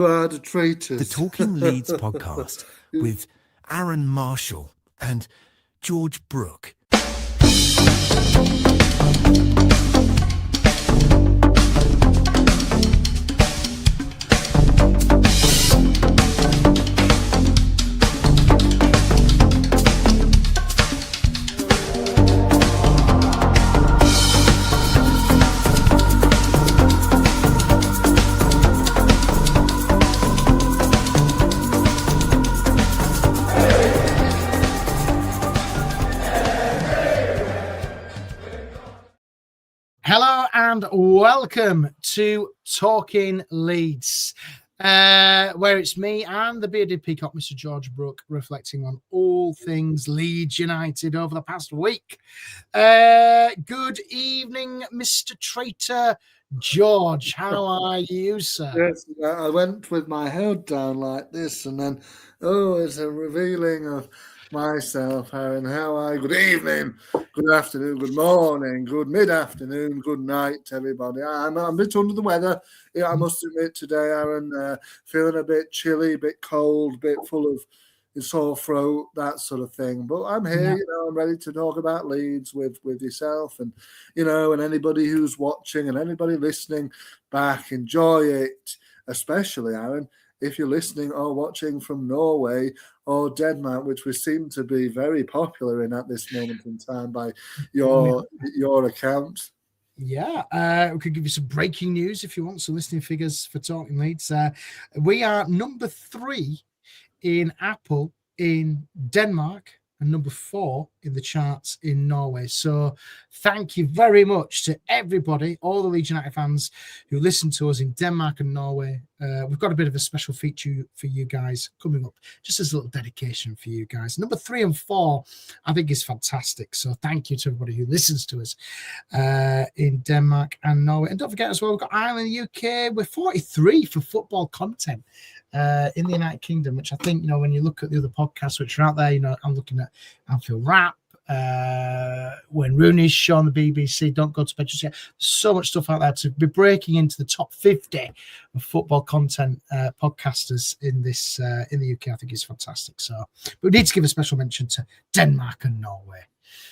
are the traitors. The Talking Leeds Podcast with Arron Marshall and George Brooke. Hello and welcome to Talking Leeds, where it's me and the bearded peacock, Mr. George Brooke, reflecting on all things Leeds United over the past week. Good evening, Mr. Traitor George. How are you, sir? Yes, I went with my head down like this, and then, it's a revealing of myself, Arron. How are you? Good evening, good afternoon, good morning, good mid-afternoon, good night, everybody. I'm a bit under the weather, I must admit today, Arron. Feeling a bit chilly, a bit cold, a bit full of sore throat, that sort of thing. But I'm here, I'm ready to talk about Leeds with yourself and, and anybody who's watching and anybody listening back. Enjoy it, especially, Arron, if you're listening or watching from Norway or Denmark, which we seem to be very popular in at this moment in time by your account. Yeah, we could give you some breaking news if you want, some listening figures for Talking Leeds. We are number 3 in Apple in Denmark and number 4 in the charts in Norway. So thank you very much to everybody, all the Leeds United fans who listen to us in Denmark and Norway. We've got a bit of a special feature for you guys coming up, just as a little dedication for you guys. Number 3 and 4, I think, is fantastic. So thank you to everybody who listens to us in Denmark and Norway. And don't forget as well, we've got Ireland, UK. We're 43 for football content in the United Kingdom, which I think, when you look at the other podcasts which are out there, I'm looking at Anfield Wrap, when Rooney's show on the BBC, Don't Go to Bed Just Yet. There's so much stuff out there to be breaking into the top 50 of football content podcasters in this in the UK. I think it's fantastic. So, but we need to give a special mention to Denmark and Norway.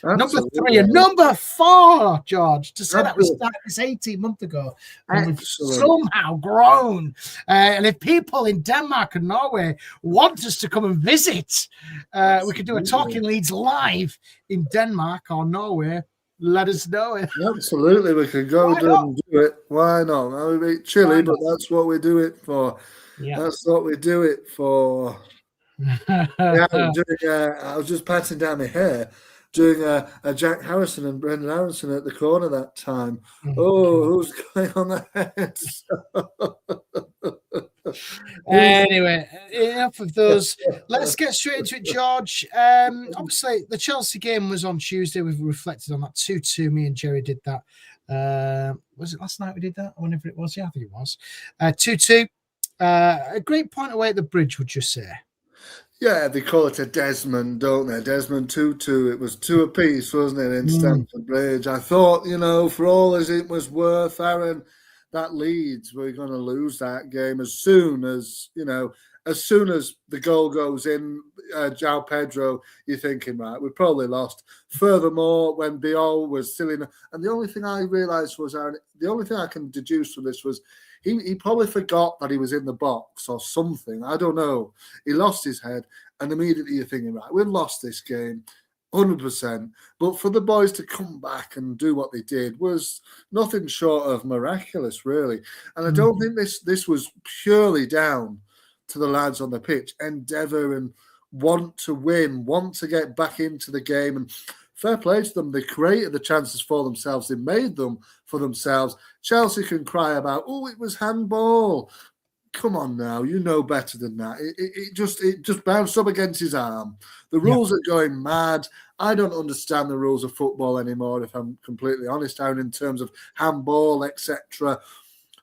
Absolutely. Number 3 and number 4, George. To say that we started this 18 months ago, and we've somehow grown. And if people in Denmark and Norway want us to come and visit, we could do a Talking Leeds live in Denmark or Norway. Let us know. Absolutely, we could go and do it. Why not? I would be chilly, but that's what we do it for. Yeah. That's what we do it for. I was just patting down my hair, doing a Jack Harrison and Brendan Aronson at the corner that time. Who's going on the heads? Anyway, enough of those. Let's get straight into it, George. Obviously, the Chelsea game was on Tuesday. We've reflected on that 2-2. Me and Jerry did that. Was it last night we did that? Or whenever it was. Yeah, I think it was. 2-2. A great point away at the bridge, would you say? Yeah, they call it a Desmond, don't they? Desmond 2-2. It was 2 apiece, wasn't it, in Stamford Bridge? I thought, for all as it was worth, Arron, that Leeds were going to lose that game as soon as the goal goes in, João Pedro, you're thinking, right, we probably lost. Furthermore, when Biol was still in, and the only thing I realised was, Arron, the only thing I can deduce from this was he probably forgot that he was in the box or something. I don't know. He lost his head, and immediately you're thinking, right, we've lost this game, 100%. But for the boys to come back and do what they did was nothing short of miraculous, really. And I don't think this was purely down to the lads on the pitch, endeavour and want to win, want to get back into the game. And fair play to them. They created the chances for themselves. They made them for themselves. Chelsea can cry about, it was handball. Come on now, you know better than that. It just bounced up against his arm. The rules are going mad. I don't understand the rules of football anymore, if I'm completely honest, Aaron, in terms of handball, etc.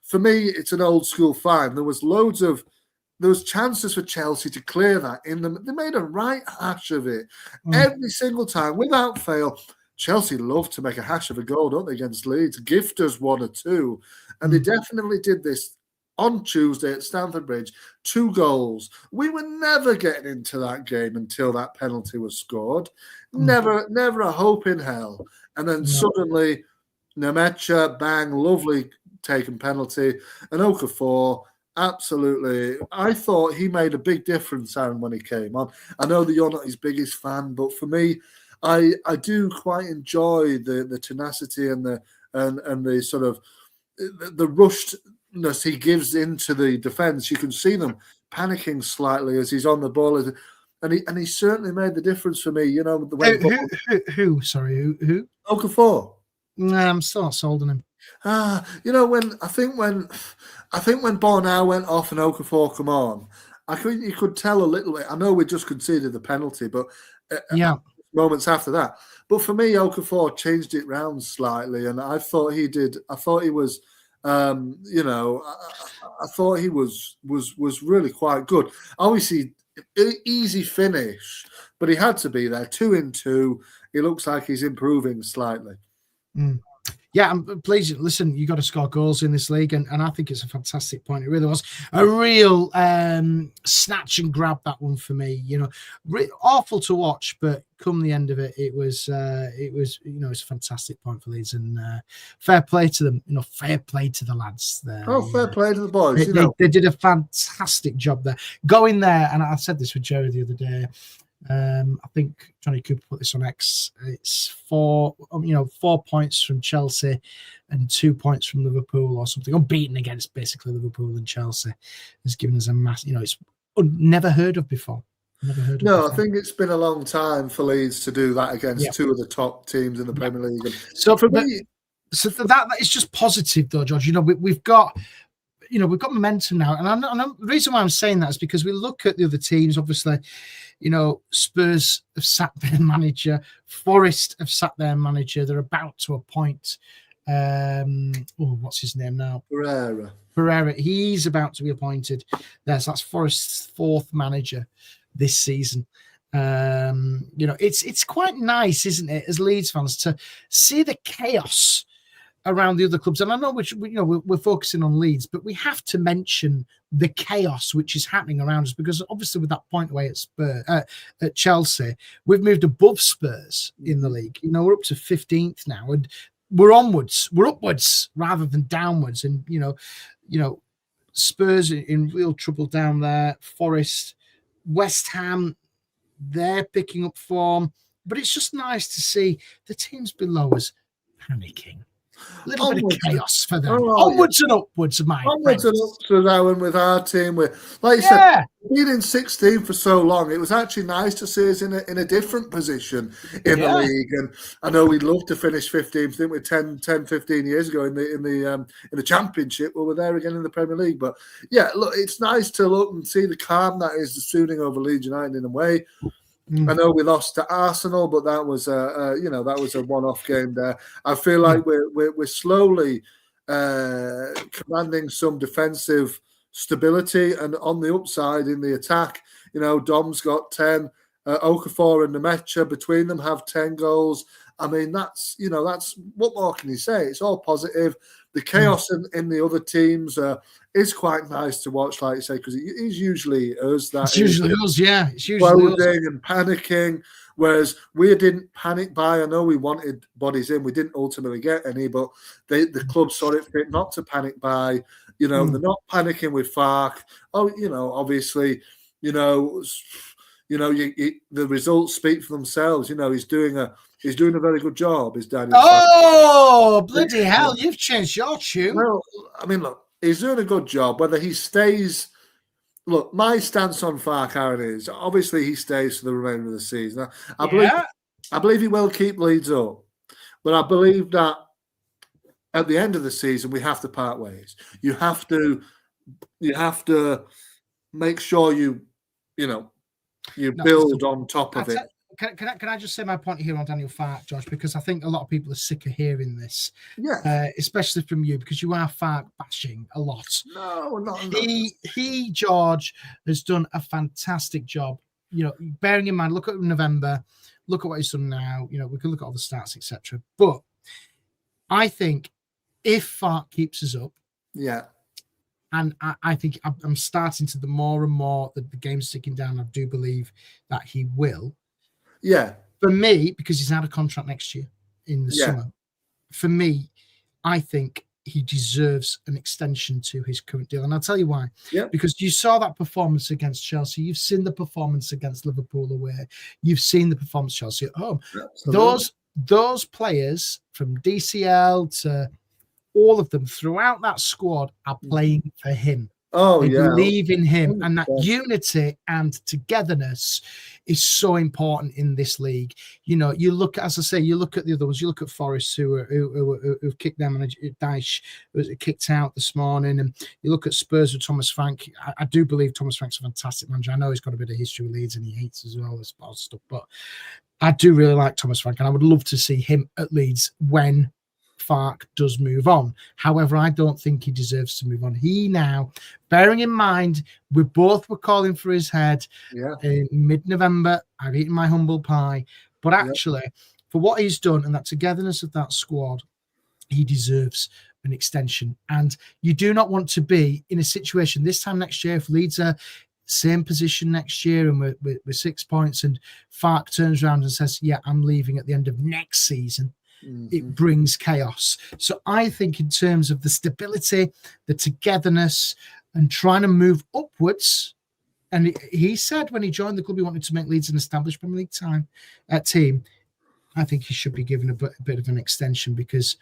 For me, it's an old school fine. There was chances for Chelsea to clear that in them. They made a right hash of it every single time, without fail. Chelsea love to make a hash of a goal, don't they, against Leeds? Gift us 1 or 2. And they definitely did this on Tuesday at Stamford Bridge, 2 goals. We were never getting into that game until that penalty was scored. Never a hope in hell. And then suddenly, Nemecha, bang, lovely taken penalty, and Okafor, absolutely. I thought he made a big difference, Aaron, when he came on. I know that you're not his biggest fan, but for me, I do quite enjoy the tenacity and the sort of the rushedness he gives into the defence. You can see them panicking slightly as he's on the ball, and he certainly made the difference for me. You know, who? Sorry, who? Okafor. Nah, I'm still not sold on him. You know, when Bornau went off and Okafor come on, you could tell a little bit. I know we just conceded the penalty, but moments after that. But for me, Okafor changed it round slightly, and I thought he did. I thought he was, you know, I thought he was really quite good. Obviously, easy finish, but he had to be there. 2 in 2. He looks like he's improving slightly. Yeah, I'm pleased. Listen, you got to score goals in this league, and I think it's a fantastic point. It really was a real snatch and grab, that one for me. You know, awful to watch, but come the end of it, it was you know, it's a fantastic point for Leeds, and fair play to them. You know, fair play to the lads there. Fair play to the boys. They did a fantastic job there. Going there, and I said this with Joe the other day. I think Johnny Cooper put this on X. It's 4 points from Chelsea and 2 points from Liverpool or something. Unbeaten against basically Liverpool and Chelsea has given us a mass. You know, it's never heard of before. I think it's been a long time for Leeds to do that against 2 of the top teams in the Premier League. So for me, that is just positive, though, George. You know, we've got. You know, we've got momentum now, and the reason why I'm saying that is because we look at the other teams. Obviously, you know, Spurs have sacked their manager, Forest have sacked their manager. They're about to appoint, what's his name now? Pereira. He's about to be appointed. So that's Forest's 4th manager this season. You know, it's quite nice, isn't it, as Leeds fans, to see the chaos around the other clubs. And I know we're focusing on Leeds, but we have to mention the chaos which is happening around us, because obviously with that point away at Chelsea, we've moved above Spurs in the league. You know, we're up to 15th now, and we're upwards rather than downwards. And you know, Spurs in real trouble down there. Forest, West Ham, they're picking up form, but it's just nice to see the teams below us panicking. A little bit of chaos for them. Onwards and upwards, mate. Onwards and upwards now, and with our team, like you said, being in 16 for so long, it was actually nice to see us in a different position in the league. And I know we'd love to finish 15th, didn't we, 10, 15 years ago in the Championship. Well, we're there again in the Premier League. But yeah, look, it's nice to look and see the calm that is descending over Leeds United in a way. I know we lost to Arsenal, but that was that was a one-off game there. I feel like we're slowly commanding some defensive stability, and on the upside in the attack, you know, Dom's got 10, Okafor and Nemecha between them have 10 goals. I mean, that's what more can you say? It's all positive. The chaos in the other teams is quite nice to watch, like you say, because it's usually us that it's usually us, yeah. It's usually us. And panicking, whereas we didn't panic buy. I know we wanted bodies in. We didn't ultimately get any, but the club saw it fit not to panic buy. You know, they're not panicking with Fark. Oh, you know, obviously, the results speak for themselves. You know, he's doing a very good job, his dad. Oh, bloody hell, you've changed your tune. Well, I mean, look, he's doing a good job. Whether he stays... Look, my stance on Fark, Aaron, is obviously he stays for the remainder of the season. I believe he will keep Leeds up. But I believe that at the end of the season, we have to part ways. You have to make sure you build on top of it. Can I just say my point here on Daniel Farke, George? Because I think a lot of people are sick of hearing this, especially from you, because you are Farke bashing a lot. No, not. He George has done a fantastic job. You know, bearing in mind, look at November, look at what he's done now. You know, we can look at all the stats, etc. But I think if Farke keeps us up, And I think I'm starting to, the more and more that the game's ticking down, I do believe that he will. Yeah. For me, because he's out of contract next year in the Yeah. summer, for me, I think he deserves an extension to his current deal. And I'll tell you why. Yeah. Because you saw that performance against Chelsea. You've seen the performance against Liverpool away. You've seen the performance Chelsea at home. Absolutely. Those players from DCL to all of them throughout that squad are playing for him. Oh, They yeah. believe in him, 100%. and that unity and togetherness is so important in this league. You know, you look, as I say, you look at the other ones. You look at Forest, who've kicked them, and Dyche was kicked out this morning, and you look at Spurs with Thomas Frank. I do believe Thomas Frank's a fantastic manager. I know he's got a bit of history with Leeds, and he hates as well this stuff, but I do really like Thomas Frank, and I would love to see him at Leeds when Farke does move on. However, I don't think he deserves to move on. He now, bearing in mind, we both were calling for his head in mid-November. I've eaten my humble pie. But actually, for what he's done and that togetherness of that squad, he deserves an extension. And you do not want to be in a situation this time next year, if Leeds are same position next year and we're 6 points, and Farke turns around and says, yeah, I'm leaving at the end of next season. It brings chaos. So I think in terms of the stability, the togetherness, and trying to move upwards, and he said when he joined the club he wanted to make Leeds an established Premier League team. I think he should be given a bit of an extension because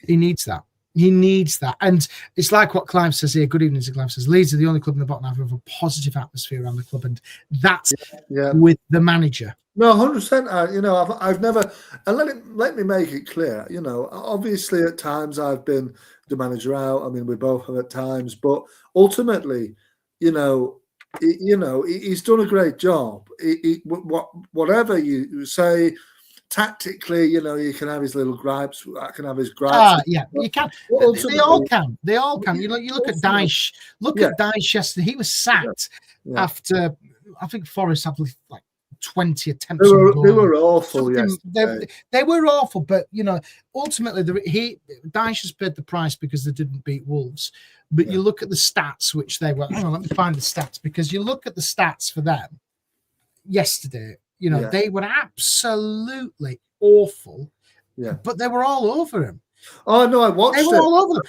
he needs that. He needs that. And it's like what Clive says here. Good evening to Clive says, Leeds are the only club in the bottom half of a positive atmosphere around the club, and that's with the manager. No, 100%. You know, I've never, and let me make it clear. You know, obviously at times I've been the manager out. I mean, we both have at times, but ultimately, he's done a great job. Whatever you say, tactically, you can have his little gripes. I can have his gripes. Yeah, you can. They all can. They all can. You look at Dyche. Look at Dyche yesterday. He was sacked after, I think Forest had like 20 attempts. They were awful. They were awful, but ultimately, Dyche has paid the price because they didn't beat Wolves. But you look at the stats, which they were. Hang on, let me find the stats, because you look at the stats for them yesterday. They were absolutely awful. Yeah, but they were all over him. Oh no, I watched it. They were all over them.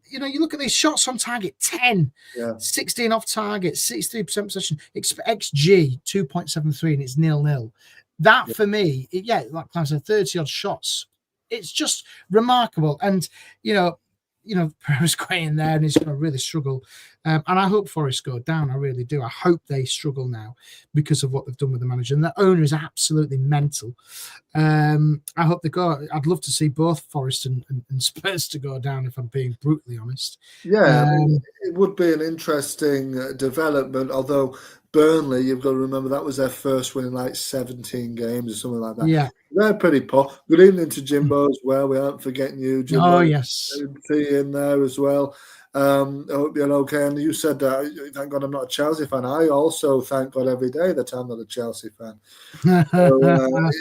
You look at these shots on target: 10, 16 off target, 63% possession, XG 2.73, and it's 0-0. That for me, like I said, 30 odd shots. It's just remarkable, and Pereira's going in there and he's going to really struggle. And I hope Forest go down. I really do. I hope they struggle now because of what they've done with the manager. And the owner is absolutely mental. I hope they go. I'd love to see both Forest and Spurs to go down, if I'm being brutally honest. Yeah, it would be an interesting development, although Burnley, you've got to remember, that was their first win in like 17 games or something like that. Yeah. They're pretty poor. Good evening to Jimbo as well. We aren't forgetting you, Jimbo. Oh, yes. In there as well. I hope you're okay. And you said that, thank God I'm not a Chelsea fan. I also thank God every day that I'm not a Chelsea fan. So,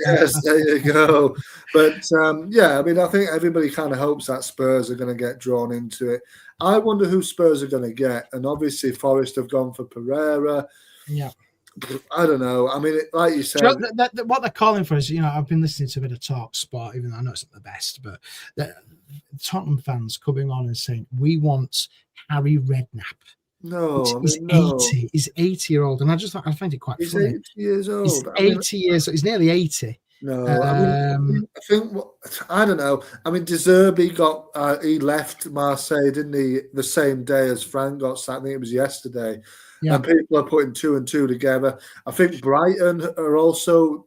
yes, there you go. But, I think everybody kind of hopes that Spurs are going to get drawn into it. I wonder who Spurs are going to get. And obviously Forest have gone for Pereira. Yeah. I don't know. I mean, like you said, what they're calling for is, I've been listening to a bit of Talk Sport, even though I know it's not the best, but Tottenham fans coming on and saying, we want Harry Redknapp. No, he's 80. He's 80-year-old, and I find it quite funny. 80 years old. He's 80 years old. He's nearly 80. No, I think I don't know. I mean, De Zerbi he left Marseille, didn't he? The same day as Frank got sacked. I think it was yesterday. Yeah. And people are putting 2 and 2 together. I think Brighton are also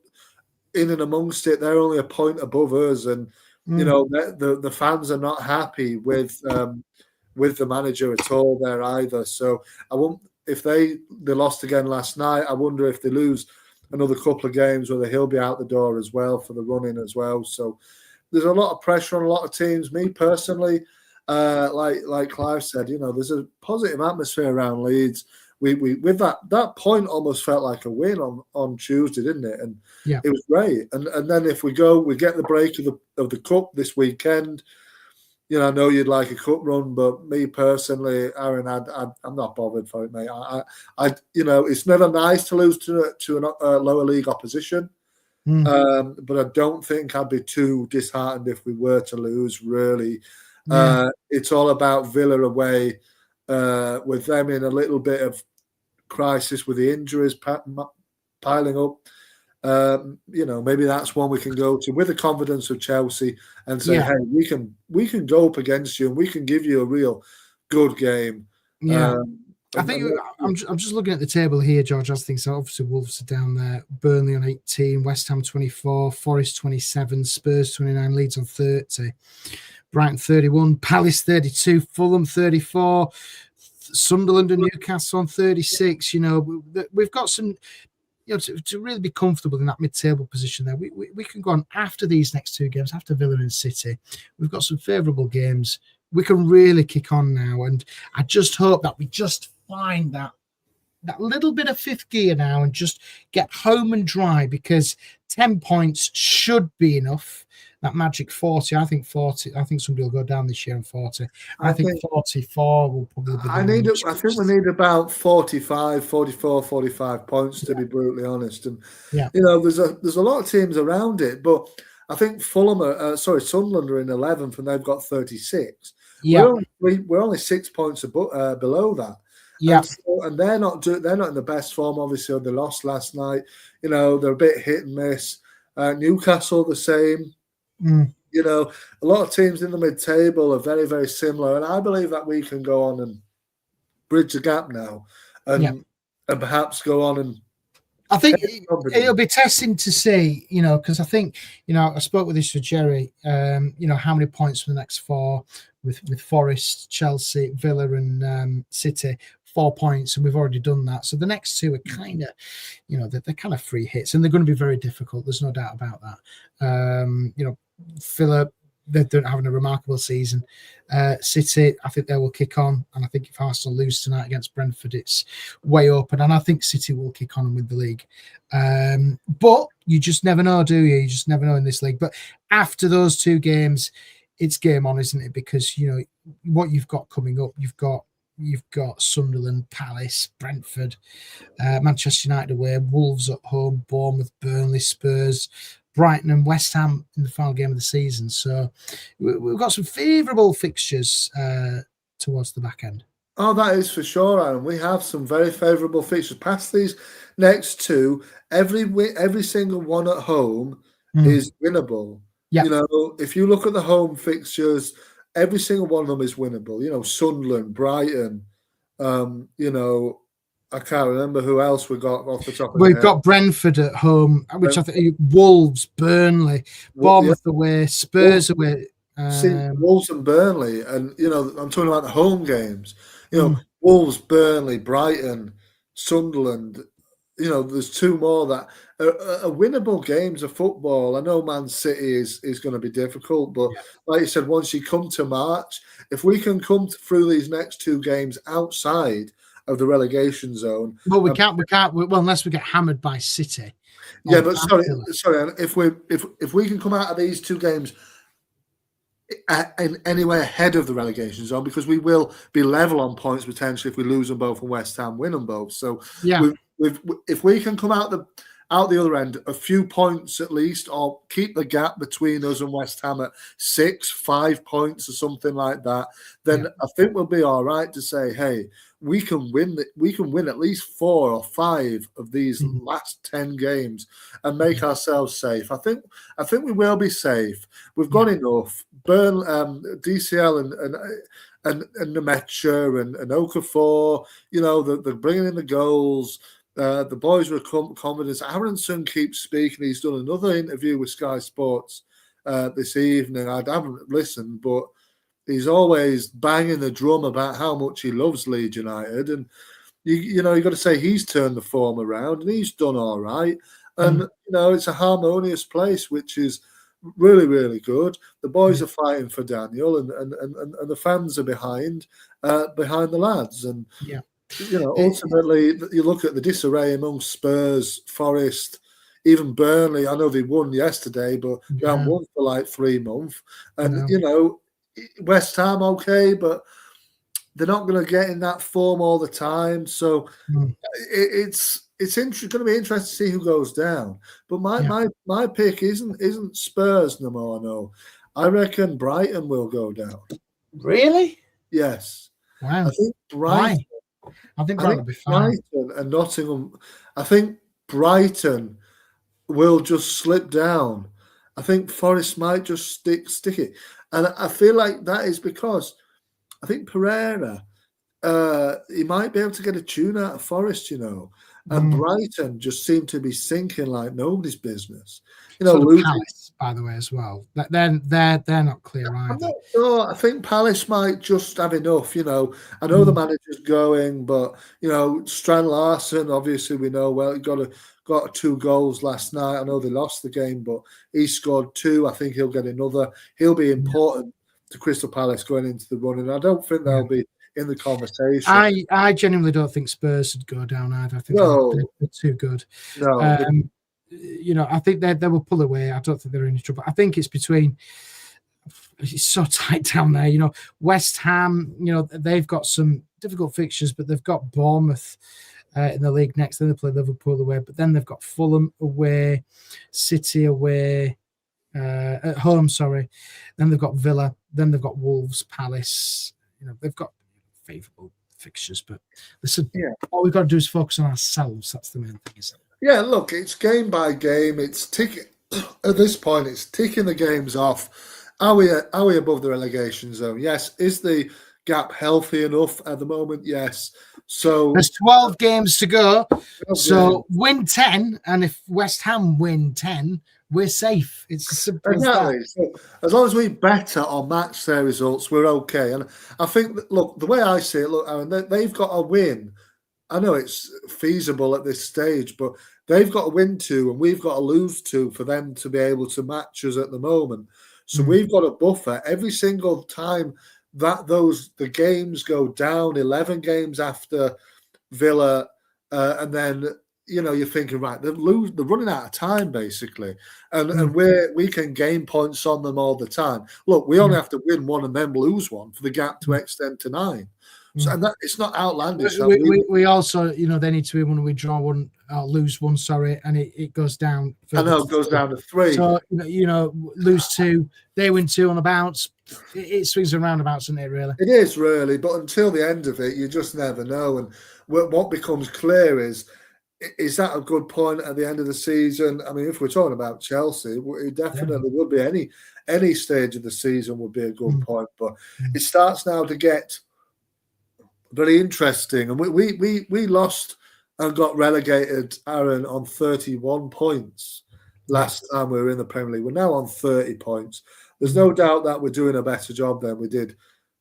in and amongst it. They're only a point above us, and the fans are not happy with the manager at all there either. So I won't. If they lost again last night, I wonder if they lose another couple of games whether he'll be out the door as well for the run-in as well. So there's a lot of pressure on a lot of teams. Me personally, like Clive said, there's a positive atmosphere around Leeds. We with that point almost felt like a win on Tuesday, didn't it? And it was great. And then if we get the break of the cup this weekend, I know you'd like a cup run, but me personally, Aaron, I'm not bothered for it, mate. It's never nice to lose to a lower league opposition, but I don't think I'd be too disheartened if we were to lose. Really, it's all about Villa away, with them in a little bit of crisis with the injuries piling up. Maybe that's one we can go to with the confidence of Chelsea and say, hey, we can go up against you and we can give you a real good game. I think I'm just looking at the table here, George. I think so. Obviously, Wolves are down there. Burnley on 18, West Ham 24, Forest 27, Spurs 29, Leeds on 30, Brighton 31, Palace 32, Fulham 34, Sunderland and Newcastle on 36. We've got some. To really be comfortable in that mid-table position there, we can go on after these next two games, after Villa and City. We've got some favourable games. We can really kick on now, and I just hope that we just find that little bit of fifth gear now and just get home and dry, because 10 points should be enough. That magic 40, I think somebody will go down this year on 40. I think 44 will probably be. I think we need about 45, 44, 45 points to be brutally honest. And there's a lot of teams around it, but I think Sunderland are in 11th and they've got 36. Yeah, we're only 6 points below that. Yeah, and they're not in the best form. Obviously, they lost last night. They're a bit hit and miss. Newcastle the same. A lot of teams in the mid-table are very, very similar, and I believe that we can go on and bridge the gap now, and perhaps go on and. I think it'll be testing to see, because I think, I spoke with this with Jerry, how many points for the next four with Forest, Chelsea, Villa, and City. 4 points, and we've already done that. So the next two are kind of, they're kind of free hits, and they're going to be very difficult. There's no doubt about that. Villa, they're having a remarkable season. City, I think they will kick on, and I think if Arsenal lose tonight against Brentford, it's way open, and I think City will kick on and win the league. But you just never know, do you? You just never know in this league. But after those two games, it's game on, isn't it? Because what you've got coming up, you've got Sunderland, Palace, Brentford, Manchester United away, Wolves at home, Bournemouth, Burnley, Spurs, Brighton and West Ham in the final game of the season. So we've got some favourable fixtures towards the back end. Oh, that is for sure, Aaron. We have some very favourable fixtures. Past these next two, every single one at home is winnable. Yeah. If you look at the home fixtures, every single one of them is winnable. Sunderland, Brighton, I can't remember who else we got off the top of We've got Brentford at home, which I think Wolves, Burnley, Bournemouth away, Spurs away. Wolves and Burnley, and I'm talking about the home games. Wolves, Burnley, Brighton, Sunderland. There's two more that are winnable games of football. I know Man City is going to be difficult, but like you said, once you come to March, if we can come through these next two games outside of the relegation zone. Well, we can't. Well, unless we get hammered by City. Yeah, but sorry. If we can come out of these two games anywhere ahead of the relegation zone, because we will be level on points potentially if we lose them both and West Ham win them both. So if we can come out the other end a few points at least, or keep the gap between us and West Ham at 5 points or something like that, then I think we'll be all right to say, hey, we can win at least 4 or 5 of these last 10 games and make ourselves safe. I think we will be safe. We've got enough. DCL and Nemecha and Okafor, they're bringing in the goals. The boys were confident. Aronson keeps speaking. He's done another interview with Sky Sports this evening. I haven't listened, but he's always banging the drum about how much he loves Leeds United. And, you got to say he's turned the form around and he's done all right. And, it's a harmonious place, which is really, really good. The boys are fighting for Daniel and the fans are behind the lads. And, ultimately, you look at the disarray among Spurs, Forest, even Burnley. I know they won yesterday, but they haven't won for like 3 months. And, West Ham, okay, but they're not going to get in that form all the time. So it's going to be interesting to see who goes down. But my pick isn't Spurs no more. No, I reckon Brighton will go down. Really? Yes. Wow. I think Brighton. Why? I think Brighton will be fine. Brighton and Nottingham. I think Brighton will just slip down. I think Forest might just stick it, and I feel like that is because I think Pereira. He might be able to get a tune out of Forest, and Brighton just seem to be sinking like nobody's business. Palace, by the way, as well. They're not clear either. I'm not sure. I think Palace might just have enough. I know the manager's going, but Strand Larsen, obviously we know well. He got 2 goals last night. I know they lost the game, but he scored 2. I think he'll get another. He'll be important to Crystal Palace going into the run, and I don't think they'll be in the conversation. I genuinely don't think Spurs would go down either. I think they're too good. No, I think they will pull away. I don't think they're in any trouble. I think it's so tight down there. West Ham, they've got some difficult fixtures, but they've got Bournemouth in the league next. Then they play Liverpool away, but then they've got Fulham away, City away, at home. Sorry. Then they've got Villa. Then they've got Wolves, Palace. They've got favourable fixtures, but listen, all we've got to do is focus on ourselves. That's the main thing, isn't it? Yeah, look, it's game by game. It's ticking. At this point, it's ticking the games off. Are we above the relegation zone? Yes. Is the gap healthy enough at the moment? Yes. So there's 12 games to go. So win 10, and if West Ham win 10, we're safe. It's as simple as that. So as long as we better or match their results, we're okay. And I think that, look, the way I see it, Aaron, they've got a win. I know it's feasible at this stage, but they've got to win 2 and we've got to lose 2 for them to be able to match us at the moment. So we've got a buffer every single time that the games go down, 11 games after Villa, and then you're thinking, right, they're running out of time basically, and we can gain points on them all the time. Look, we only have to win 1 and then lose 1 for the gap to extend to 9. So, and that it's not outlandish. We also, they need to be when we draw 1 or lose 1, and it goes down. I know it goes down to 3. So lose 2, they win 2 on a bounce. It swings and roundabouts, isn't it? Really, it is really. But until the end of it, you just never know. And what becomes clear is that a good point at the end of the season? I mean, if we're talking about Chelsea, it definitely would be. Any stage of the season would be a good point. But it starts now to get very interesting. And we lost and got relegated, Arron, on 31 points last time we were in the Premier League. We're now on 30 points. There's no doubt that we're doing a better job than we did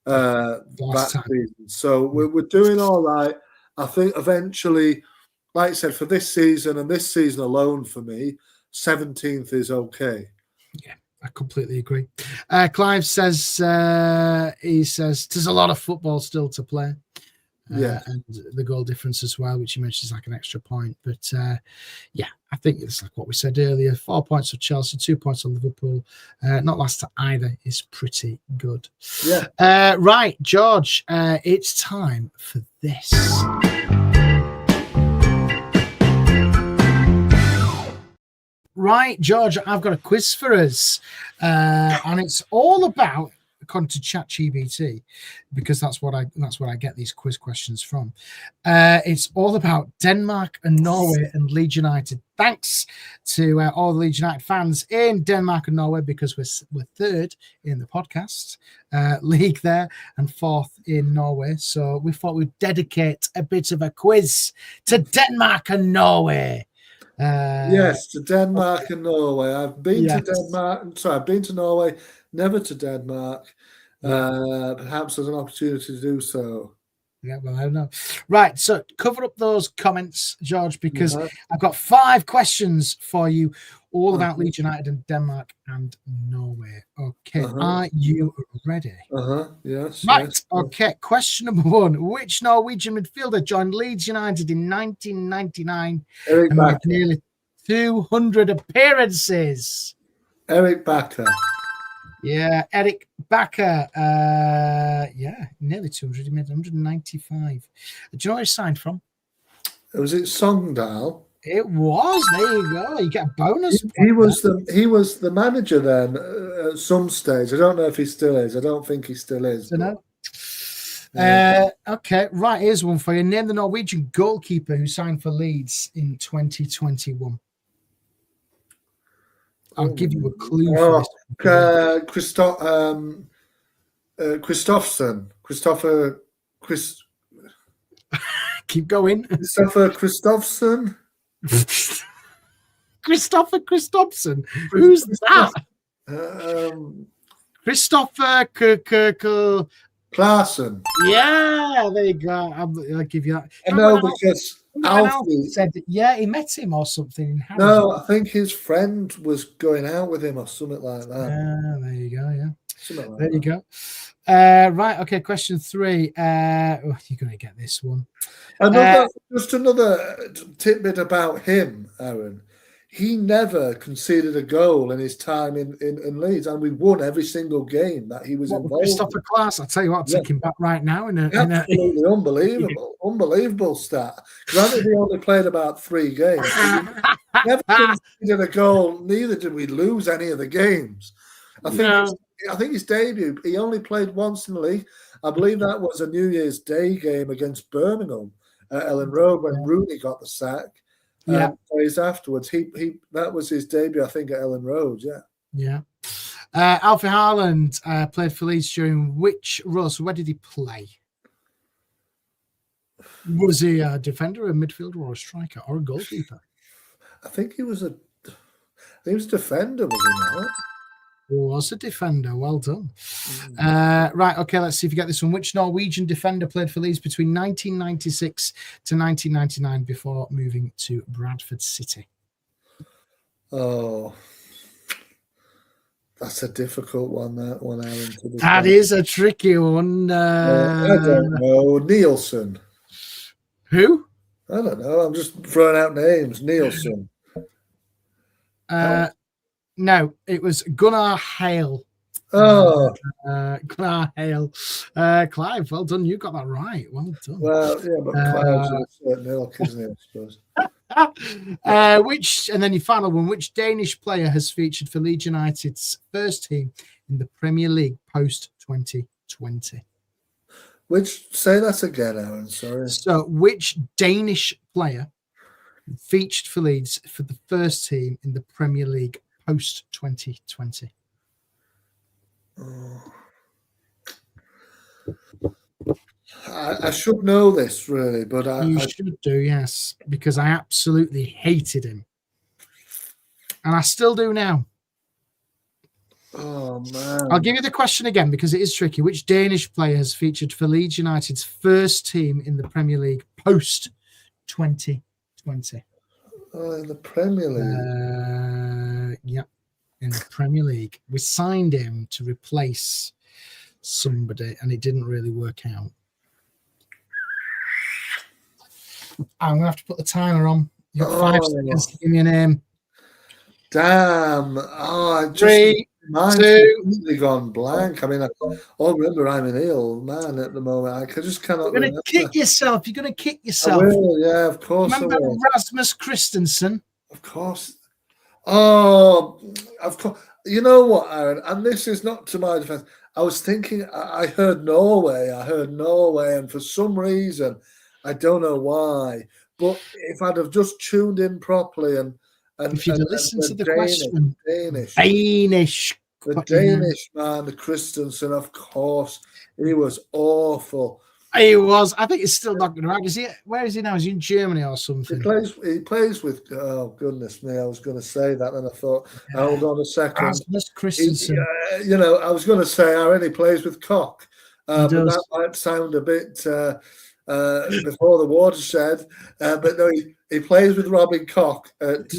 that season. So we're doing all right. I think eventually, like I said, for this season and this season alone for me, 17th is okay. Yeah, I completely agree. Clive says, there's a lot of football still to play. And the goal difference as well, which you mentioned is like an extra point. But I think it's like what we said earlier: 4 points of Chelsea, 2 points of Liverpool, not last to either is pretty good. Yeah. Right, George, it's time for this. Right, George, I've got a quiz for us, and it's all about, according to ChatGPT, because that's what I get these quiz questions from. It's all about Denmark and Norway and Leeds United. Thanks to all the Leeds United fans in Denmark and Norway, because we're 3rd in the podcast league there and 4th in Norway. So we thought we'd dedicate a bit of a quiz to Denmark and Norway. Yes, to Denmark and Norway. I've been to Denmark. Sorry, I've been to Norway, never to Denmark. Perhaps there's an opportunity to do so. Yeah, well, I don't know. Right, so cover up those comments, George, because I've got 5 questions for you, all about Leeds United and Denmark and Norway. Okay, are you ready? Yes. Right, yes. Okay, question number 1. Which Norwegian midfielder joined Leeds United in 1999 and made nearly 200 appearances? Eric Bakker. Yeah, Eric Bakker. Nearly 200. He made 195. Do you know where he signed from? Was it Songdal? It was. There you go. You get a bonus. He was the manager then at some stage. I don't know if he still is. I don't think he still is. Okay, right. Here's one for you. Name the Norwegian goalkeeper who signed for Leeds in 2021. I'll give you a clue for this. Christofferson. Keep going. Christopher Christofferson. Christopher Christopherson. Who's that? Christopher Klaassen. Yeah, there you go. I'll give you that. I know because Alfie said, yeah, he met him or something. No, I think his friend was going out with him or something like that. Yeah, there you go. Yeah, something like there that. you go. Right. Okay. Question 3. You're going to get this one. Just another tidbit about him, Aaron. He never conceded a goal in his time in Leeds, and we won every single game that he was involved in. Christopher Class, I'll tell you what, I'll take him back right now. Absolutely unbelievable stat. Granted, he only played about 3 games. Never conceded a goal, neither did we lose any of the games. I think his debut, he only played once in the league. I believe that was a New Year's Day game against Birmingham at Ellen Road when Rooney got the sack. Days afterwards, he that was his debut, I think, at Ellen Road. Yeah. Alfie Haaland played for Leeds during which role? So where did he play? Was he a defender, a midfielder, or a striker, or a goalkeeper? I think he was a defender, was he not? Was a defender. Well done. Right. Okay. Let's see if you get this one. Which Norwegian defender played for Leeds between 1996 to 1999 before moving to Bradford City? Oh, that's a difficult one. That one, Aaron. That is a tricky one. I don't know. Nielsen. Who? I don't know. I'm just throwing out names. Nielsen. No, it was Gunnar Hale. Oh. Gunnar Hale. Clive, well done. You got that right. Well done. Well, yeah, but Clive's in a certain ilk, isn't he, I suppose. And then your final one, which Danish player has featured for Leeds United's first team in the Premier League post-2020? Say that again, Aaron, sorry. So, which Danish player featured for Leeds for the first team in the Premier League post-2020? I should know this, really, but You should do, yes, because I absolutely hated him. And I still do now. Oh, man. I'll give you the question again because it is tricky. Which Danish player has featured for Leeds United's first team in the Premier League post-2020? Oh, in the Premier League? Yeah, in the Premier League. We signed him to replace somebody, and it didn't really work out. I'm going to have to put the timer on. You got 5 seconds to give me a name. Damn. Oh, 3, mine's 2. completely gone blank. I mean, I remember I'm an ill man at the moment. I just cannot You're going to kick yourself. You're going to kick yourself. I will, yeah, of course. Remember Rasmus Christensen? Of course. Oh, of course. You know what, Aaron? And this is not to my defense. I was thinking, I heard Norway, and for some reason, I don't know why, but if I'd have just tuned in properly and if you'd listened to the question, Danish man, the Christensen, of course, he was awful. He was. I think he's still knocking around. Is he? Where is he now? Is he in Germany or something? He plays with. Oh goodness me! I was going to say that, and I thought, hold on a second. Rasmus Christensen. I was going to say, Aaron, he plays with Cock, but that might sound a bit before the watershed. But no, he plays with Robin Koch at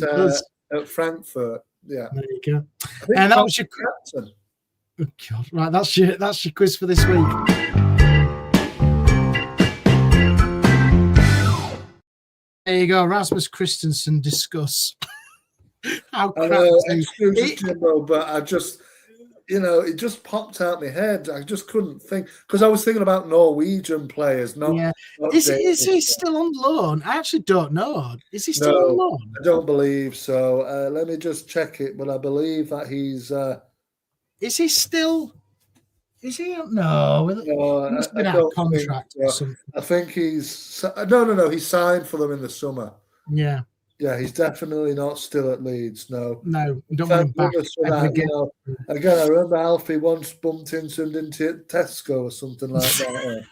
Frankfurt. Yeah, there you go. And that was your captain. Oh God! Right, that's your quiz for this week. There you go, Rasmus Christensen. Discuss. How excuses, Jimbo, but it just popped out my head. I just couldn't think because I was thinking about Norwegian players, not. Yeah. not Is Danish he still on loan? I actually don't know. Is he still on No, loan? I don't believe so. Let me just check it, but I believe that he's. Is he still? Is he? No, he must have been I out of don't think contract or so. something. I think he's no. He signed for them in the summer. Yeah. Yeah, he's definitely not still at Leeds. No, No, we don't want thank him back goodness for ever that. again. Again, I remember Alfie once bumped into him in Tesco or something like that,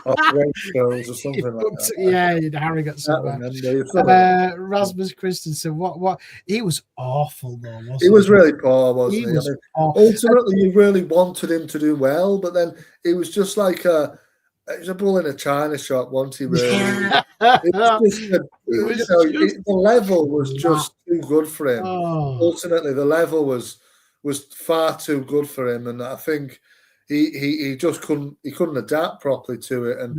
or Waitrose or something like that. Yeah, Harry got I some can't back. remember. Rasmus Christensen, what? He was awful though, wasn't he? He was really poor, wasn't he? Was I mean, awful. ultimately, you really wanted him to do well, but then it was just like it was a bull in a china shop, wasn't he? Really, it was just the level was just too good for him. Oh. Ultimately, the level was far too good for him, and I think he just couldn't adapt properly to it. And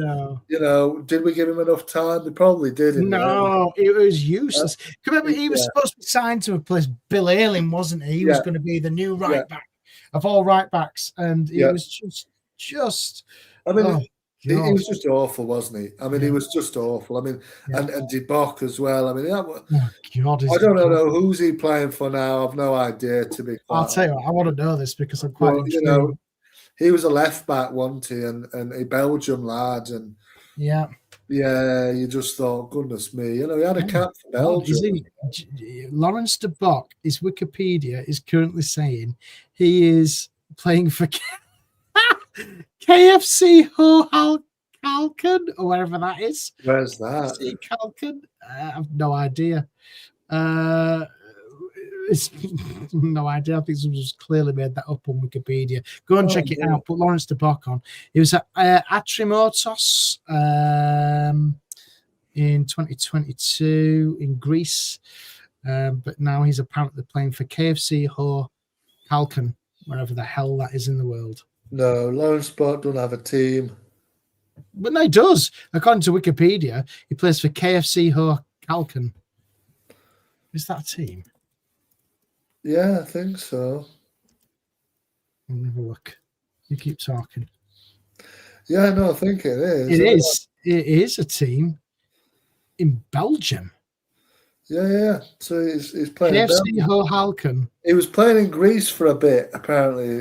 did we give him enough time? We probably did. No, it was useless. Remember, he was supposed to be signed to replace Bill Ayling, wasn't he? He was going to be the new right back of all right backs, and he was just. I mean. He was just awful, wasn't he? I mean, he was just awful. I mean, and De Bock as well. I mean, I don't know who's he playing for now. I've no idea, to be quite I'll tell you what, I want to know this because I'm quite intrigued. He was a left back, wasn't he? And a Belgium lad. And yeah, you just thought, goodness me, he had a cap for Belgium. Lawrence De Bock, his Wikipedia is currently saying he is playing for KFC Halken or wherever that is. Where's that? KFC Halken? I have no idea. It's no idea. I think someone just clearly made that up on Wikipedia. Go and check it out. Put Lawrence De Bock on. He was at Atrimotos in 2022 in Greece, but now he's apparently playing for KFC Halken, wherever the hell that is in the world. No, Lawrence Bock don't have a team. But no, he does. According to Wikipedia, he plays for KFC Halken. Is that a team? Yeah, I think so. I'll have a look. You keep talking. Yeah, no, I think it is. It is. It is a team in Belgium. Yeah. So he's playing KFC Halken. He was playing in Greece for a bit, apparently,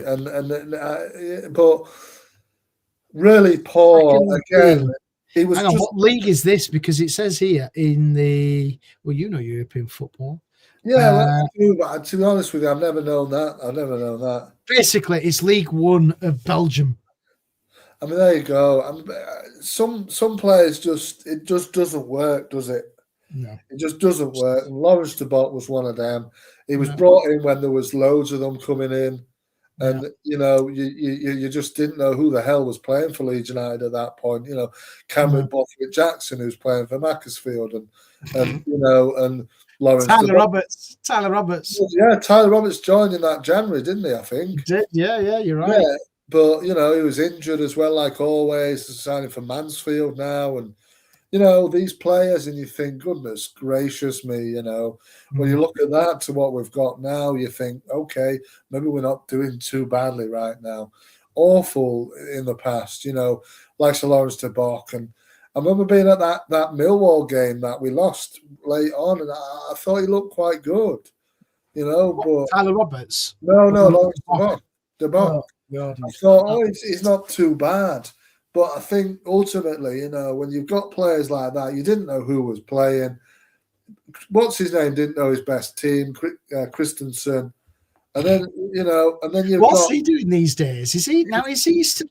but really poor again. He was. Hang on, what league is this? Because it says here in the European football. Yeah, but to be honest with you, I've never known that. Basically, it's League One of Belgium. I mean, there you go. Some players it just doesn't work, does it? No, it just doesn't work. And Lawrence De Bock was one of them. He was brought in when there was loads of them coming in, and you just didn't know who the hell was playing for Leeds United at that point. Cameron Bothwick Jackson, who's playing for Macclesfield, and and Lawrence Tyler Roberts. Yeah, Tyler Roberts joined in that January, didn't he? I think. He did. Yeah, you're right. Yeah, but he was injured as well, like always. Signing for Mansfield now, and these players, and you think, goodness gracious me, when you look at that to what we've got now, you think, okay, maybe we're not doing too badly right now. Awful in the past, like Sir Lawrence De Bock. And I remember being at that Millwall game that we lost late on, and I thought he looked quite good, but Tyler Roberts? No, Lawrence De Bock. I thought, he's not too bad. But I think ultimately, when you've got players like that, you didn't know who was playing. What's his name? Didn't know his best team, Christensen. And then, What's he doing these days? Is he still?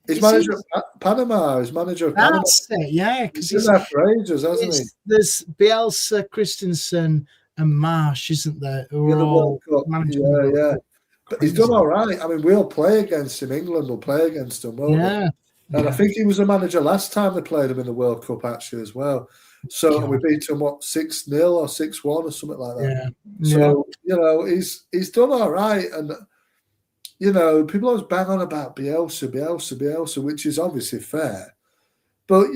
He's manager of Panama. He's manager of Panama. That's it, yeah. Because he's been there for ages, hasn't he? There's Bielsa, Christensen, and Marsh, isn't there? Who are all managing. Yeah. But he's done all right. I mean, we'll play against him. England will play against him, won't we? And I think he was a manager last time they played him in the World Cup, actually, as well. So we beat him, 6-0 or 6-1 or something like that. Yeah. So, he's done all right. And, people always bang on about Bielsa, which is obviously fair. But,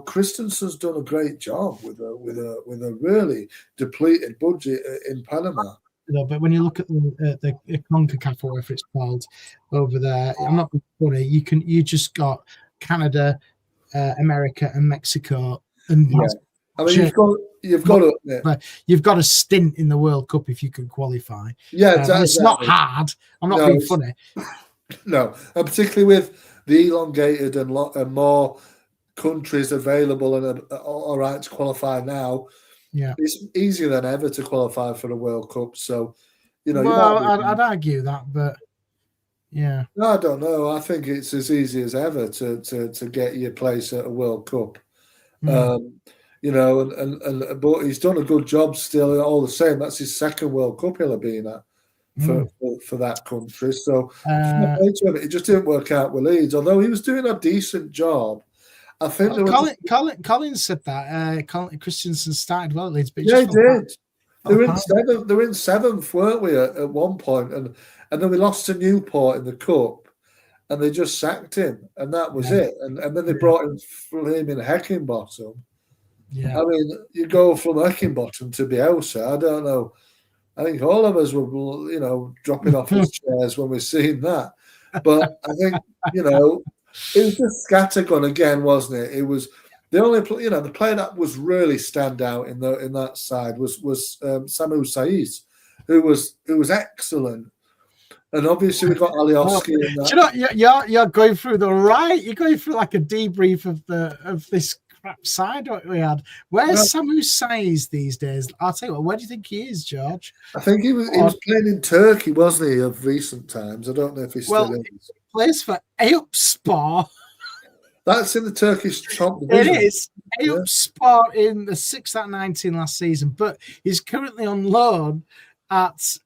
Christensen's done a great job with a really depleted budget in Panama. though, but when you look at the CONCACAF or whatever it's called over there, I'm not funny. You just got Canada, America, and Mexico, and I mean, you've got to. You've got a stint in the World Cup if you can qualify. Yeah, it's not hard. I'm not being funny. No, and particularly with the elongated and more countries available and all right to qualify now. Yeah, it's easier than ever to qualify for the World Cup. So, I'd argue that, but yeah, no, I don't know. I think it's as easy as ever to get your place at a World Cup. But he's done a good job still. All the same, that's his second World Cup he'll have been at for that country. So it just didn't work out with Leeds, although he was doing a decent job. I think Colin said that. Christensen started well at Leeds, but he did. They were in seventh, weren't we, at one point, and then we lost to Newport in the cup, and they just sacked him, and that was it. And then they brought in flaming Heckingbottom. Yeah, I mean, you go from Heckingbottom to Bielsa. I don't know. I think all of us were, dropping off his chairs when we seen that. But I think, it was just scattergun again, wasn't it? It was the only, the player that was really stand out in that side was Samu Saiz, who was excellent. And obviously we got Alioski in that. You're going through you're going through like a debrief of this crap side what we had. Where's Samu Saiz these days? I'll tell you what, where do you think he is, George? I think he was playing in Turkey, wasn't he, of recent times? I don't know if he's still in. He plays for Eyüpspor. That's in the Turkish top division. It is. Eyüpspor in the 6th out of 19 last season, but he's currently on loan at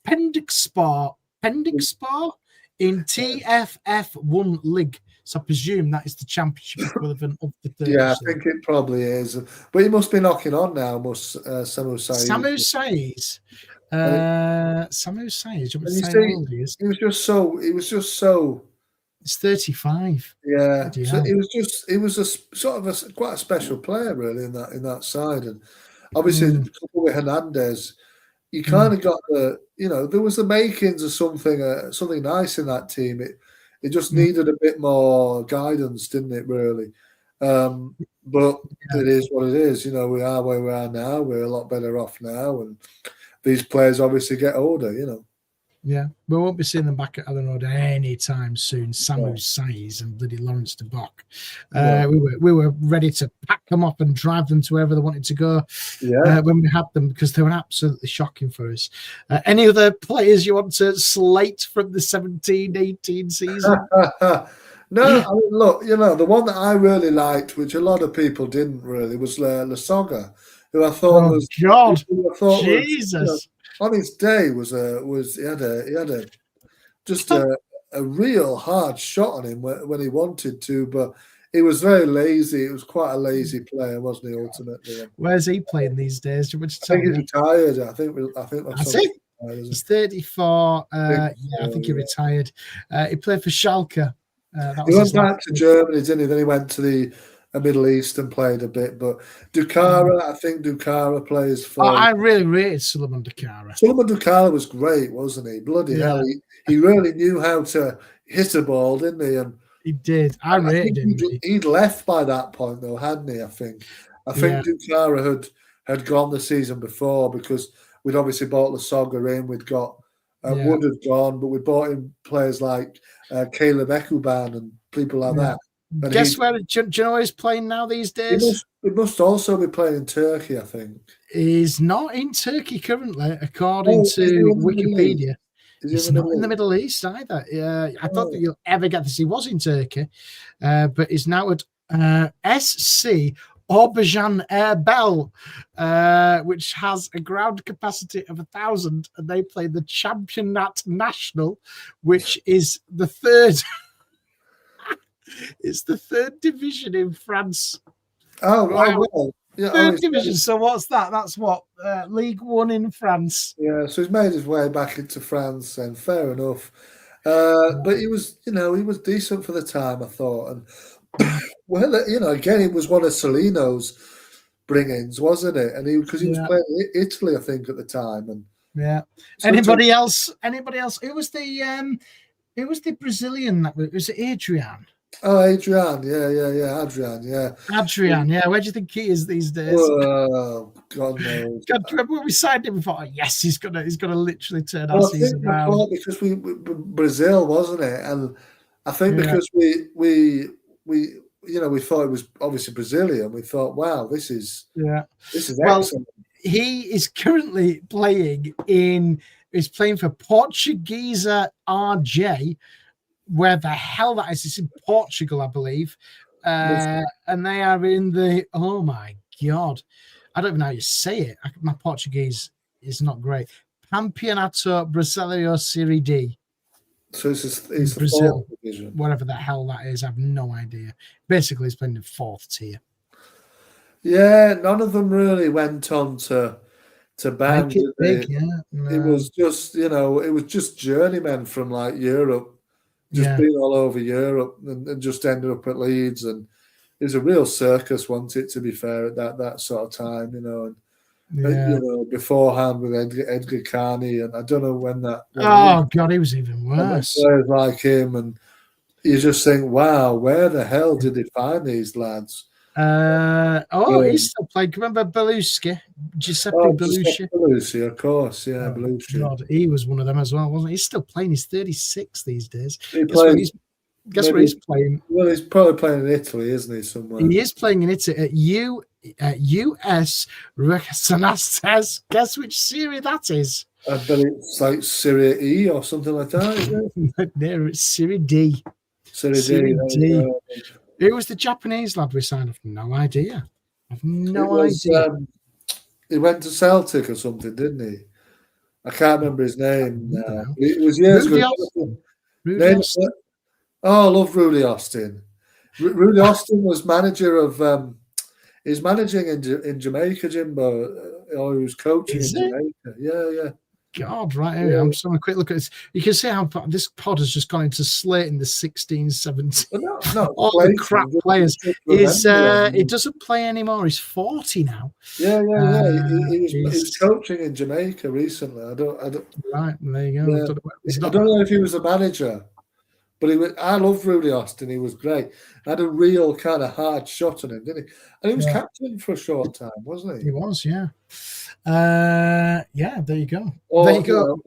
Pendikspor in TFF1 League. So I presume that is the championship equivalent of the third. Yeah, I think it probably is. But he must be knocking on now, Samu Saiz. Samu Saiz. He was just so. It's 35. Yeah, so he was quite a special player really in that side, and obviously coupled with Hernandez, you kind of got there was the makings of something nice in that team. It just needed a bit more guidance, didn't it? Really, but it is what it is. We are where we are now. We're a lot better off now, and these players obviously get older. Yeah, we won't be seeing them back at Arron anytime soon. Samu Saiz and bloody Lawrence de Bock. We were ready to pack them up and drive them to wherever they wanted to go when we had them, because they were absolutely shocking for us. Any other players you want to slate from the 17-18 season? No, I mean, look, the one that I really liked, which a lot of people didn't really, was Lasogga, who I thought was God, Jesus. On his day he had a real hard shot on him when he wanted to, but he was very lazy. It was quite a lazy player, wasn't he? Ultimately, where's he playing these days? I think he's retired. I think that's it. He's 34. I think he retired. He played for Schalke. He went back to Germany, didn't he? Then he went to the Middle East and played a bit, but I think Dukara plays for. I really rated Suleiman Dukara. Suleiman Dukara was great, wasn't he? Bloody hell, he really knew how to hit a ball, didn't he? And he did. I rated him. He'd left by that point, though, hadn't he? I think Dukara had gone the season before, because we'd obviously bought Lasogga in. We'd got Wood had gone, but we bought in players like Caleb Ekuban and people like that. And guess where? Do you know where he's playing now these days? He must also be playing in Turkey, I think. He's not in Turkey currently, according to Wikipedia. He's not in the Middle East either. I don't think you'll ever get this. He was in Turkey, but he's now at SC Auberjan Erbel, which has a ground capacity of 1,000, and they play the Championnat National, which is the third. It's the third division in France. Oh, wow. Well, yeah, third division. So what's that? That's what League One in France. Yeah, so he's made his way back into France, and fair enough. But he was decent for the time, I thought. And well, again, it was one of Solino's bring-ins, wasn't it? And because he was playing Italy, I think, at the time, and Yeah. Anybody else? Who was the Brazilian that was it Adrian? Oh, Adrian. Yeah. Adrian. Yeah. Adrian. Yeah. Where do you think he is these days? Oh, God knows. God, do you remember when we signed him? We thought, oh, yes, he's gonna literally turn our Well, I season think around. because we Brazil, wasn't it? And I think because we thought it was obviously Brazilian. We thought, wow, this is excellent. He is currently playing for Portuguese RJ, where the hell that is. It's in Portugal, I believe. And they are in the, oh my God, I don't even know how you say it. My Portuguese is not great. Campeonato Brasileiro Série D. So it's Brazil, the fourth division. Whatever the hell that is, I have no idea. Basically, he's playing in fourth tier. Yeah, none of them really went on to bang. Make it big, yeah. No. It was just journeymen from like Europe, being all over Europe and just ended up at Leeds. And it was a real circus, wasn't it, to be fair, at that sort of time, And beforehand with Edgar Carney, and I don't know when that. God, he was even worse. Players like him, and you just think, wow, where the hell did they find these lads? He's still playing. Remember Belushi? Giuseppe Belushi? Belushi, of course, yeah, Belushi. God, he was one of them as well, wasn't he? He's still playing. He's 36 these days. Guess where he's playing? Well, he's probably playing in Italy, isn't he? Somewhere. He is playing in Italy at US Recanastas. Guess which Serie that is? I bet it's like Serie E or something like that, isn't it? No, it's Serie D. Serie D. Who was the Japanese lad we signed? I've no idea. I've no idea. He went to Celtic or something, didn't he? I can't remember his name now. It was years ago. Oh, I love Rudy Austin. Rudy Austin was manager of. He's managing in Jamaica, Jimbo. Or he was coaching in Jamaica. Yeah. God, right here. I'm just having a quick look at this. You can see how this pod has just gone into slating the 16, 17. All the crap players. He doesn't play anymore. He's 40 now. Yeah. He was coaching in Jamaica recently. I don't. Right, there you go. Yeah. I don't know if he was a manager, but I love Rudy Austin. He was great. Had a real kind of hard shot on him, didn't he? And he was captain for a short time, wasn't he? He was, yeah. There you go.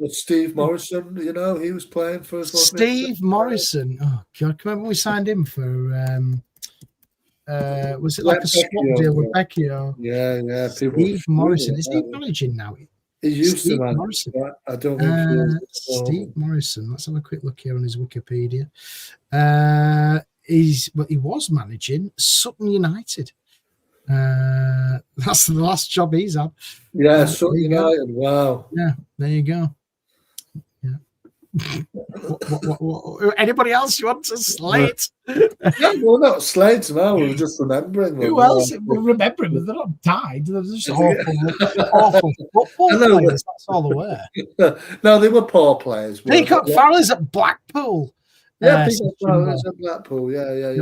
Steve Morrison, he was playing for us. Steve Morrison. Oh God, remember we signed him for was it like a swap deal with Vecchio? Yeah. Steve Morrison. Is he managing now? He used to manage. I don't think Steve Morrison. Let's have a quick look here on his Wikipedia. He was managing Sutton United. That's the last job he's had. Yeah, Sutton United. Wow. Yeah, there you go. Yeah. What, anybody else you want to slate? Yeah, we're not slates now. We're just remembering them. Who else? We're remembering them. They're not died. They're just awful football players. That's all they were. No, they were poor players. Peacock Farrell's at Blackpool. Yeah, Peacock Farrell's at Blackpool. Yeah.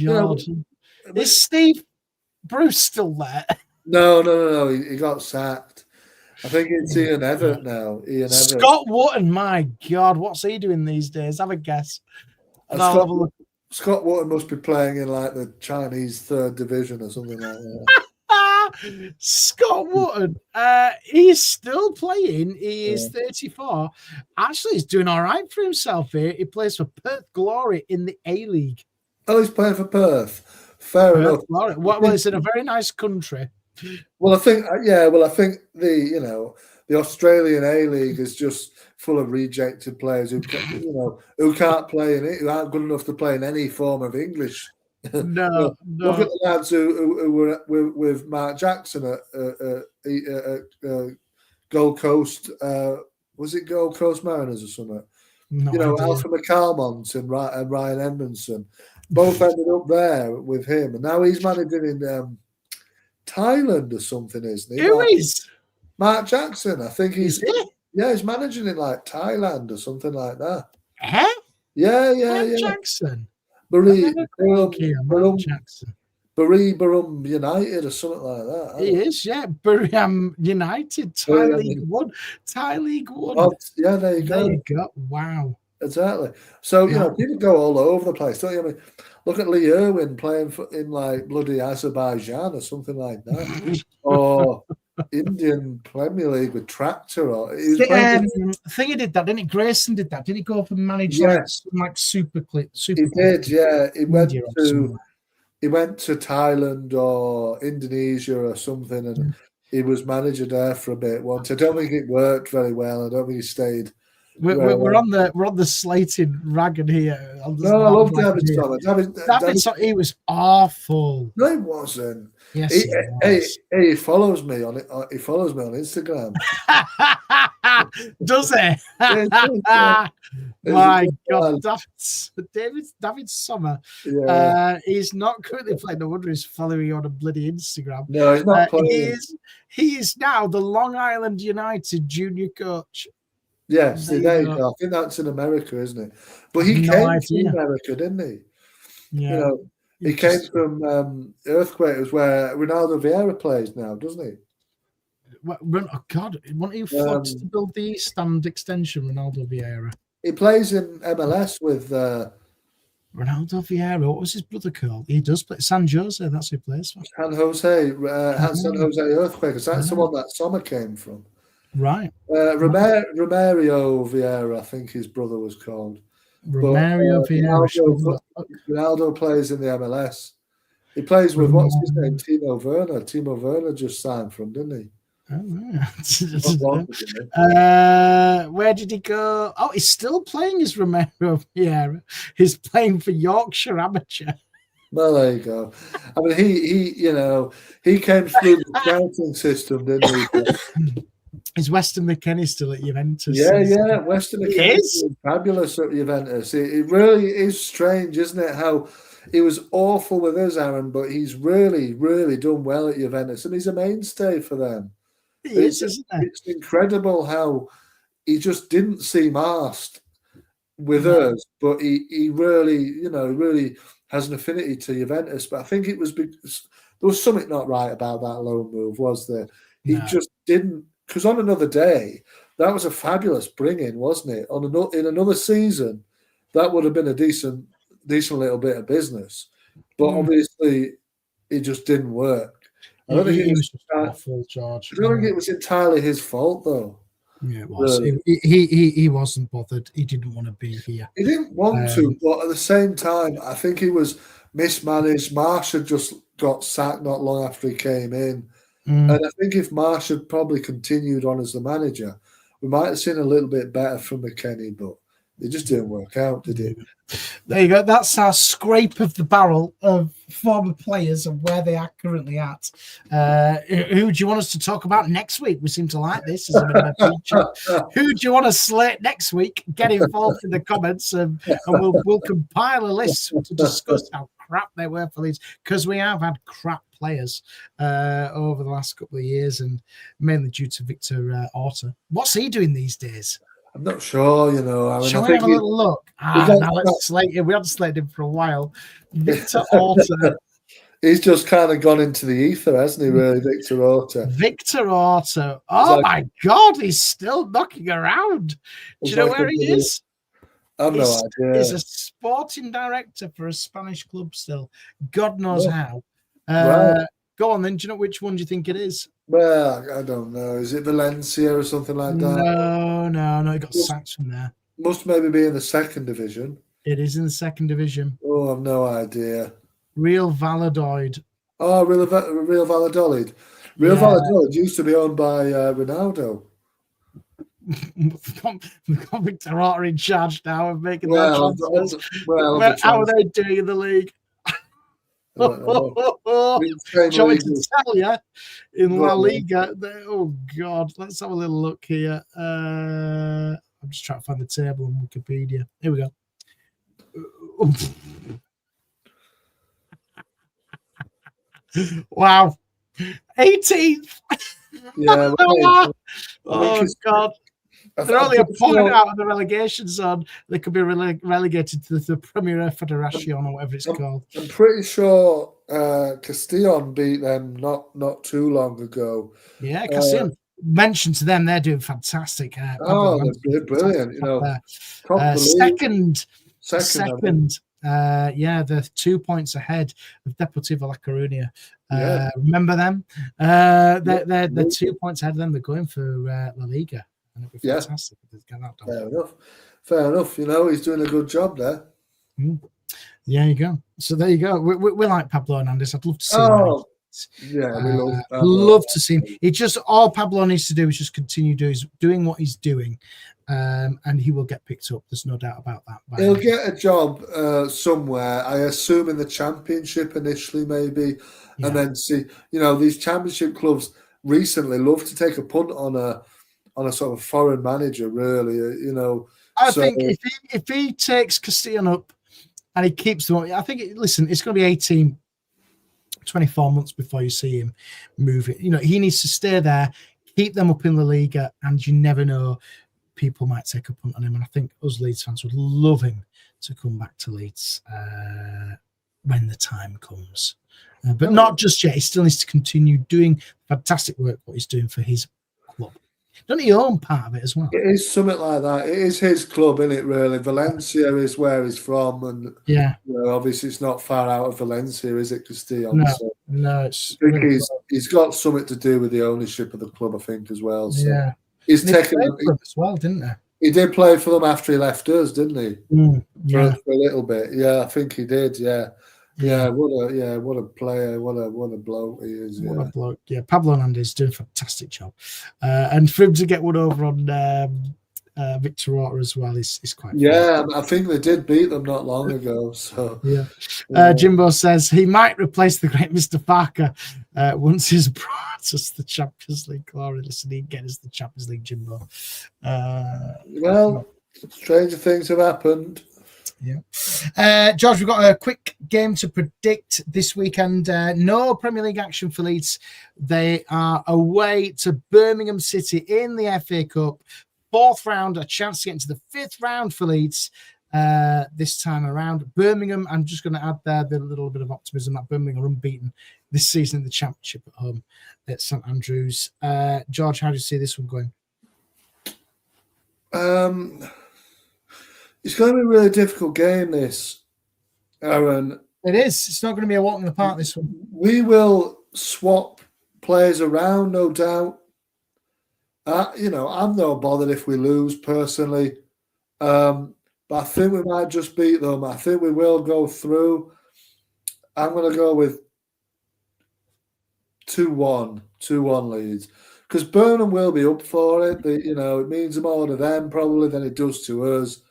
God. Is Steve Bruce still there? No. He got sacked. I think it's Ian Everett now. Scott Wootton, my God, what's he doing these days? Have a guess. Scott Wootton must be playing in like the Chinese third division or something like that. Scott Wootton, he's still playing. He is 34. Actually, he's doing all right for himself here. He plays for Perth Glory in the A-League. Oh, he's playing for Perth. Fair enough. Well, it's in a very nice country. Well, I think the Australian A-League is just full of rejected players who can't play in it, who aren't good enough to play in any form of English. No. Look at the lads who were with Mark Jackson at Gold Coast. Was it Gold Coast Mariners or something? No, Alfred McCalmont and Ryan Edmondson both ended up there with him, and now he's managing in Thailand or something, isn't he? Who is? Mark Jackson. I think he's he's managing in like Thailand or something like that. Huh? Yeah. Jackson. Mark Jackson. Baribarum United or something like that. He is, yeah. Birmingham United, League One. Thai League One. Oh, yeah, there you go. There you go. Wow. Exactly. So, people go all over the place, don't you? I mean, look at Lee Irwin playing in like bloody Azerbaijan or something like that. Or Indian Premier League with Tractor. Or he did that, didn't he? Grayson did that. Didn't he go up and manage like Super He did, yeah. He went to Thailand or Indonesia or something, and he was manager there for a bit once. I don't think it worked very well. I don't think he stayed. We're on the slated ragged here. No, I love David Sommer. David Sommer, he was awful. No, he wasn't. Yes, he follows me on it. He follows me on Instagram. Does he? My God, David Sommer. Yeah. He's not currently playing. No wonder he's following you on a bloody Instagram. No, he's not playing. He is now the Long Island United junior coach. Yes, there you go. I think that's in America, isn't it? But he came from America, didn't he? Yeah. He came from Earthquake, was where Ronaldo Vieira plays now, doesn't he? Oh God! Wasn't he forced to build the East Stand extension, Ronaldo Vieira? He plays in MLS with Ronaldo Vieira. What was his brother called? He does play San Jose. That's who he plays for. San Jose Earthquake. Because that's the one that Sommer came from. Right. Romario Vieira, I think his brother was called. Romario Vieira. Ronaldo plays in the MLS. He plays with, what's his name? Timo Werner. Timo Werner just signed from, didn't he? Where did he go? Oh, he's still playing as Romario Vieira. He's playing for Yorkshire Amateur. Well, there you go. I mean, he came through the scouting system, didn't he? Is Weston McKennie still at Juventus? Yeah. Weston McKennie is fabulous at Juventus. It really is strange, isn't it? How he was awful with us, Aaron, but he's really, really done well at Juventus, and he's a mainstay for them. Isn't it? It's incredible how he just didn't seem arsed with us, but he really, really has an affinity to Juventus. But I think it was because there was something not right about that loan move, was there? He just didn't. Because on another day, that was a fabulous bring-in, wasn't it? In another season, that would have been a decent little bit of business. But obviously, it just didn't work. I don't think it was awful, George. I don't think it was entirely his fault, though. Yeah, it was. He wasn't bothered. He didn't want to be here. He didn't want to, but at the same time, I think he was mismanaged. Marsh had just got sacked not long after he came in. And I think if Marsh had probably continued on as the manager, we might have seen a little bit better from McKennie, but it just didn't work out, did it? There you go. That's our scrape of the barrel of former players and where they are currently at. Who do you want us to talk about next week? We seem to like this as a bit of a feature. Who do you want to slate next week? Get involved in the comments and we'll compile a list to discuss how crap they were for these, because we have had crap players over the last couple of years, and mainly due to Victor Orta. What's he doing these days? I'm not sure, I mean, shall we have a little look? Let's slate him. We haven't slated him for a while. Victor Orta. He's just kind of gone into the ether, hasn't he, really, Victor Orta? Victor Orta. Oh, my God, he's still knocking around. Do you know where he is? I've no idea. He's a sporting director for a Spanish club still. God knows how. Right. Go on then. Do you know which one do you think it is? Well, I don't know. Is it Valencia or something like that? No. He got sacked from there. Must maybe be in the second division. It is in the second division. Oh, I've no idea. Real Valladolid. Oh, Real Valladolid. Real Valladolid used to be owned by Ronaldo. We've got Victor Orta in charge now of making that transfers. How are they doing in the league? Do you want me to tell you in La Liga? Oh God, let's have a little look here. I'm just trying to find the table on Wikipedia. Here we go. Wow, 18th. Yeah. Oh God. They're only a point out of the relegation zone. They could be relegated to the Premier Federation or whatever it's called. I'm pretty sure Castillon beat them not too long ago. Yeah, Castillon. Mentioned to them, they're doing fantastic. They're brilliant. Second. They're 2 points ahead of Deportivo La Coruña. Remember them? They're 2 points ahead of them. They're going for La Liga. And it'd be fantastic if they get that done. Fair enough. He's doing a good job there. There you go. So there you go. We like Pablo Hernandez. I'd love to see him. Yeah, we love to see him. All Pablo needs to do is just continue doing what he's doing, and he will get picked up. There's no doubt about that. He'll get a job somewhere. I assume in the Championship initially, maybe, and then see. These Championship clubs recently love to take a punt on a sort of foreign manager. Really, I think if he takes Castillon up and he keeps them, I think. It's going to be 18. 24 months before you see him move it. He needs to stay there, keep them up in the Liga, and you never know, people might take a punt on him. And I think us Leeds fans would love him to come back to Leeds when the time comes. But not just yet. He still needs to continue doing fantastic work, what he's doing for his club. Doesn't he own part of it as well? It is something like that. It is his club, isn't it, really? Valencia is where he's from. And obviously it's not far out of Valencia, is it, Castillon? No. I think he's got something to do with the ownership of the club, I think, as well. So he's taken for them as well, didn't he? He did play for them after he left us, didn't he? For a little bit. Yeah, I think he did, what a player, what a bloke he is. What a bloke. Yeah, Pablo Hernandez is doing a fantastic job. And for him to get one over on Victor Orta as well is quite fun. I think they did beat them not long ago. So Jimbo says he might replace the great Mr. Farker once he's brought us the Champions League glory. Listen, he'd get us the Champions League, Jimbo. Stranger things have happened. George, we've got a quick game to predict this weekend. No Premier League action for Leeds. They are away to Birmingham City in the FA Cup. 4th round, a chance to get into the 5th round for Leeds this time around. Birmingham, I'm just going to add there the little bit of optimism that Birmingham are unbeaten this season in the Championship at home at St Andrews. George, how do you see this one going? It's going to be a really difficult game, this, Arron. It is. It's not going to be a walk in the park, this one. We will swap players around, no doubt. I'm not bothered if we lose, personally. But I think we might just beat them. I think we will go through. I'm going to go with 2-1 Leeds. Because Burnham will be up for it. It means more to them, probably, than it does to us.